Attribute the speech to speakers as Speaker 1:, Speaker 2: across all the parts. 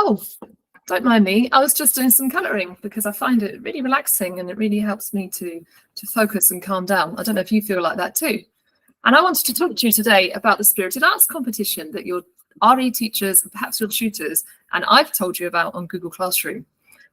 Speaker 1: Oh, don't mind me. I was just doing some colouring because I find it really relaxing and it really helps me to focus and calm down. I don't know if you feel like that too. And I wanted to talk to you today about the Spirited Arts competition that your RE teachers, perhaps your tutors, and I've told you about on Google Classroom.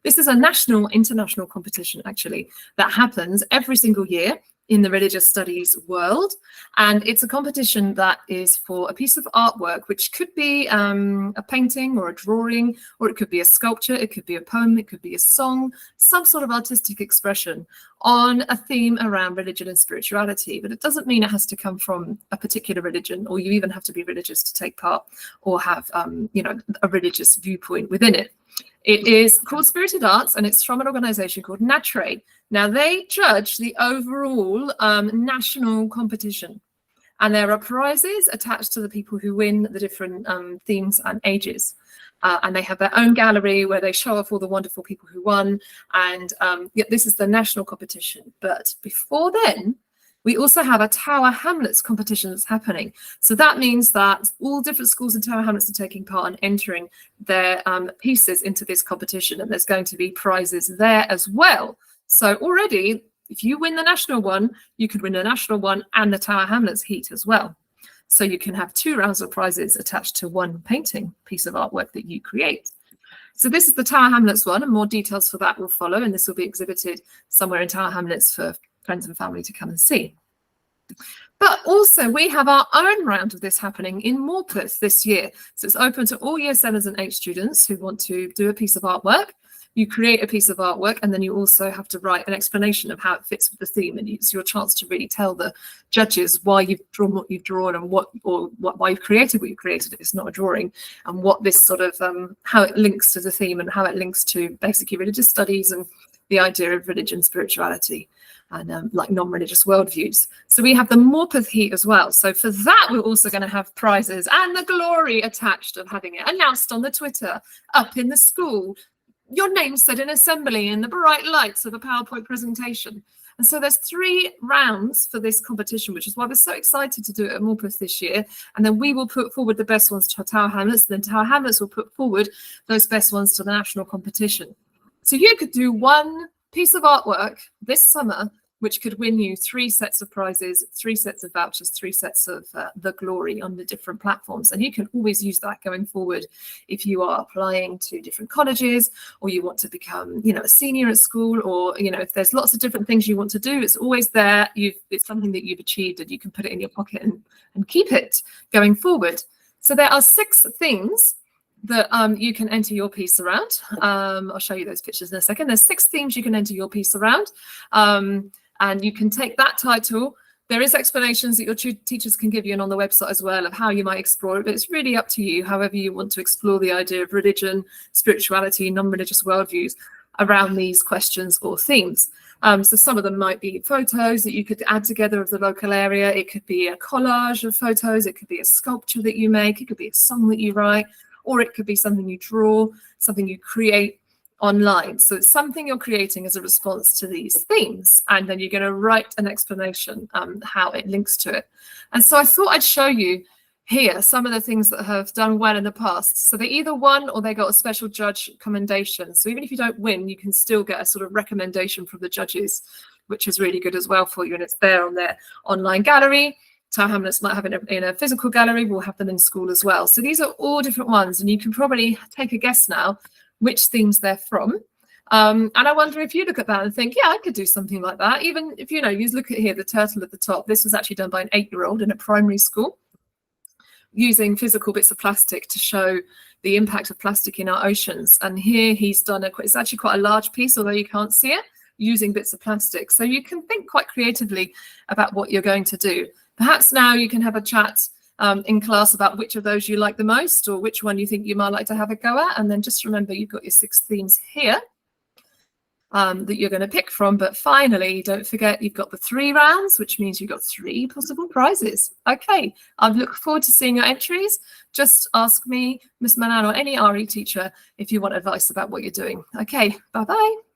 Speaker 1: This is a national, international competition, actually, that happens every single year in the religious studies world. And it's a competition that is for a piece of artwork, which could be a painting or a drawing, or it could be a sculpture, it could be a poem, it could be a song, some sort of artistic expression on a theme around religion and spirituality. But it doesn't mean it has to come from a particular religion, or you even have to be religious to take part or have a religious viewpoint within it. It is called Spirited Arts, and it's from an organization called NATRE. Now, they judge the overall national competition, and there are prizes attached to the people who win the different themes and ages. And they have their own gallery where they show off all the wonderful people who won. And this is the national competition. But before then, we also have a Tower Hamlets competition that's happening. So that means that all different schools in Tower Hamlets are taking part and entering their pieces into this competition. And there's going to be prizes there as well. So already, if you win the national one, you could win the national one and the Tower Hamlets heat as well. So you can have 2 rounds of prizes attached to one painting piece of artwork that you create. So this is the Tower Hamlets one, and more details for that will follow. And this will be exhibited somewhere in Tower Hamlets for friends and family to come and see. But also we have our own round of this happening in Morpeth this year. So it's open to all year 7s and 8 students who want to do a piece of artwork. You create a piece of artwork, and then you also have to write an explanation of how it fits with the theme, and it's your chance to really tell the judges why you've drawn what you've drawn and why you've created what you created. It's not a drawing, and what this sort of how it links to the theme and how it links to basically religious studies and the idea of religion, spirituality, and like non-religious worldviews. So we have the Morpeth heat as well. So for that, we're also going to have prizes and the glory attached of having it announced on the Twitter, up in the school, your name said in assembly in the bright lights of a PowerPoint presentation. And so there's 3 rounds for this competition, which is why we're so excited to do it at Morpeth this year. And then we will put forward the best ones to Tower Hamlets, and then Tower Hamlets will put forward those best ones to the national competition. So you could do one piece of artwork this summer, which could win you 3 sets of prizes, 3 sets of vouchers, 3 sets of the glory on the different platforms. And you can always use that going forward if you are applying to different colleges, or you want to become, a senior at school, or, if there's lots of different things you want to do, it's always there. It's something that you've achieved, and you can put it in your pocket and keep it going forward. So there are 6 things that you can enter your piece around. I'll show you those pictures in a second. There's 6 themes you can enter your piece around. And you can take that title. There is explanations that your teachers can give you and on the website as well of how you might explore it, but it's really up to you, however you want to explore the idea of religion, spirituality, non-religious worldviews around these questions or themes. So some of them might be photos that you could add together of the local area. It could be a collage of photos. It could be a sculpture that you make. It could be a song that you write, or it could be something you draw, something you create online. So it's something you're creating as a response to these themes, and then you're going to write an explanation how it links to it. And so I thought I'd show you here some of the things that have done well in the past. So they either won or they got a special judge commendation. So even if you don't win, you can still get a sort of recommendation from the judges, which is really good as well for you. And it's there on their online gallery. Tower Hamlets might have it in a physical gallery. We'll have them in school as well. So these are all different ones, and you can probably take a guess now which themes they're from. And I wonder if you look at that and think, yeah, I could do something like that. Even if, you look at here, the turtle at the top, this was actually done by an 8-year-old in a primary school using physical bits of plastic to show the impact of plastic in our oceans. And here he's done it's actually quite a large piece, although you can't see it, using bits of plastic. So you can think quite creatively about what you're going to do. Perhaps now you can have a chat in class about which of those you like the most, or which one you think you might like to have a go at. And then just remember, you've got your 6 themes here that you're going to pick from. But finally, don't forget, you've got the 3 rounds, which means you've got 3 possible prizes. Okay, I look forward to seeing your entries. Just ask me, Miss Manan, or any RE teacher if you want advice about what you're doing. Okay, bye-bye.